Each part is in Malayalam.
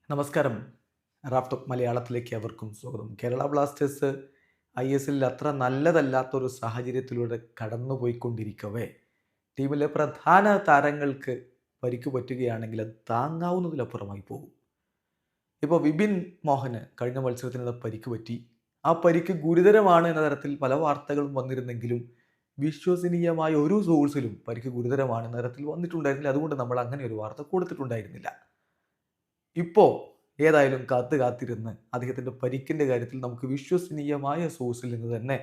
നമസ്കാരം. റാഫ്റ്റോക്ക് മലയാളത്തിലേക്ക് അവർക്കും സ്വാഗതം. കേരള ബ്ലാസ്റ്റേഴ്സ് ISLൽ അത്ര നല്ലതല്ലാത്തൊരു സാഹചര്യത്തിലൂടെ കടന്നുപോയിക്കൊണ്ടിരിക്കവേ, ടീമിലെ പ്രധാന താരങ്ങൾക്ക് പരിക്ക് പറ്റുകയാണെങ്കിൽ അത് താങ്ങാവുന്നതിലപ്പുറമായി പോകും. ഇപ്പോൾ വിപിൻ മോഹന് കഴിഞ്ഞ മത്സരത്തിനിടെ പരിക്ക് പറ്റി. ആ പരിക്ക് ഗുരുതരമാണ് എന്ന തരത്തിൽ പല വാർത്തകളും വന്നിരുന്നെങ്കിലും, വിശ്വസനീയമായ ഒരു സോഴ്സിലും പരിക്ക് ഗുരുതരമാണ് എന്ന തരത്തിൽ വന്നിട്ടുണ്ടായിരുന്നില്ല. അതുകൊണ്ട് നമ്മൾ അങ്ങനെ ഒരു വാർത്ത കൊടുത്തിട്ടുണ്ടായിരുന്നില്ല. ഇപ്പോ ഏതായാലും കാത്തിരുന്ന് അദ്ദേഹത്തിൻ്റെ പരിക്കിൻ്റെ കാര്യത്തിൽ നമുക്ക് വിശ്വസനീയമായ സോഴ്സിൽ നിന്ന് തന്നെ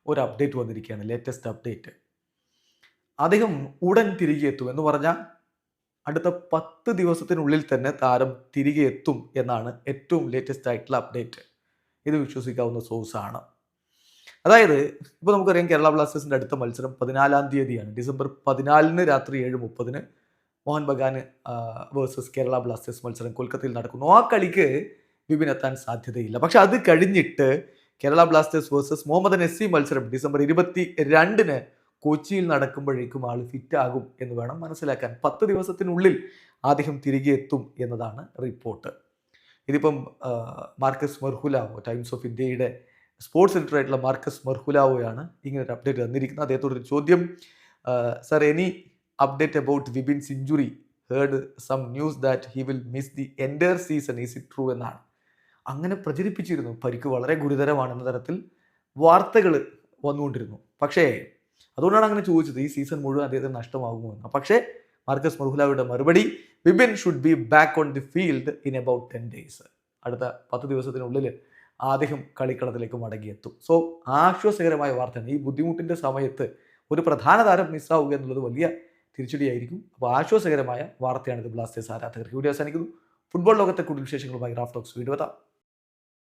ഒരു അപ്ഡേറ്റ് വന്നിരിക്കുകയാണ്. Latest update. അദ്ദേഹം ഉടൻ തിരികെ എത്തും എന്ന് പറഞ്ഞാൽ അടുത്ത 10 ദിവസത്തിനുള്ളിൽ തന്നെ താരം തിരികെ എത്തും എന്നാണ് ഏറ്റവും ലേറ്റസ്റ്റ് ആയിട്ടുള്ള അപ്ഡേറ്റ്. ഇത് വിശ്വസിക്കാവുന്ന സോഴ്സാണ്. അതായത് ഇപ്പോൾ നമുക്കറിയാം, കേരള ബ്ലാസ്റ്റേഴ്സിൻ്റെ അടുത്ത മത്സരം 14-ാം തീയതിയാണ്. ഡിസംബർ 14 രാത്രി 7:30 മോഹൻ ബഗാൻ വേഴ്സസ് കേരള ബ്ലാസ്റ്റേഴ്സ് മത്സരം കൊൽക്കത്തയിൽ നടക്കുന്നു. ആ കളിക്ക് വിപിൻ എത്താൻ സാധ്യതയില്ല. പക്ഷെ അത് കഴിഞ്ഞിട്ട് Kerala Blasters versus Mohammedan SC മത്സരം ഡിസംബർ 22 കൊച്ചിയിൽ നടക്കുമ്പോഴേക്കും ആൾ ഫിറ്റ് ആകും എന്ന് വേണം മനസ്സിലാക്കാൻ. 10 ദിവസത്തിനുള്ളിൽ അദ്ദേഹം തിരികെ എത്തും എന്നതാണ് റിപ്പോർട്ട്. ഇതിപ്പം മാർക്കസ് മെർഹുലാവോ, ടൈംസ് ഓഫ് ഇന്ത്യയുടെ സ്പോർട്സ് എഡിറ്റർ ആയിട്ടുള്ള മാർക്കസ് മെർഹുലാവോയാണ് ഇങ്ങനെ ഒരു അപ്ഡേറ്റ് തന്നിരിക്കുന്നത്. അദ്ദേഹത്തോടൊരു ചോദ്യം, sir, any update about Vipin's injury? Heard some news that he will miss the entire season. Is it true എന്നാണ്. അങ്ങനെ പ്രചരിപ്പിച്ചിരുന്നു. പരിക്ക് വളരെ ഗുരുതരമാണെന്ന തരത്തിൽ വാർത്തകൾ വന്നുകൊണ്ടിരുന്നു. പക്ഷേ അതുകൊണ്ടാണ് അങ്ങനെ ചോദിച്ചത്, ഈ സീസൺ മുഴുവൻ അദ്ദേഹത്തിന് നഷ്ടമാകുമോ എന്ന്. പക്ഷേ മാർക്കസ് മെർഹുലാവയുടെ മറുപടി, Vipin should be back on the field in about 10 days. അടുത്ത 10 ദിവസത്തിനുള്ളിൽ അദ്ദേഹം കളിക്കളത്തിലേക്ക് മടങ്ങിയെത്തും. സോ ആശ്വാസകരമായ വാർത്തയാണ്. ഈ ബുദ്ധിമുട്ടിൻ്റെ സമയത്ത് ഒരു പ്രധാന താരം മിസ്സാവുക എന്നുള്ളത് വലിയ തിരിച്ചടിയായിരിക്കും. അപ്പോൾ ആശ്വാസകരമായ വാർത്തയാണിത് ബ്ലാസ്റ്റേഴ്സ് ആരാധകർക്ക്. വീഡിയോ അവസാനിക്കുന്നു. ഫുട്ബോൾ ലോകത്തെ കൂടുതൽ വിശേഷങ്ങളുമായി റാഫ് ടോക്സ് വീണ്ടും എത്താം.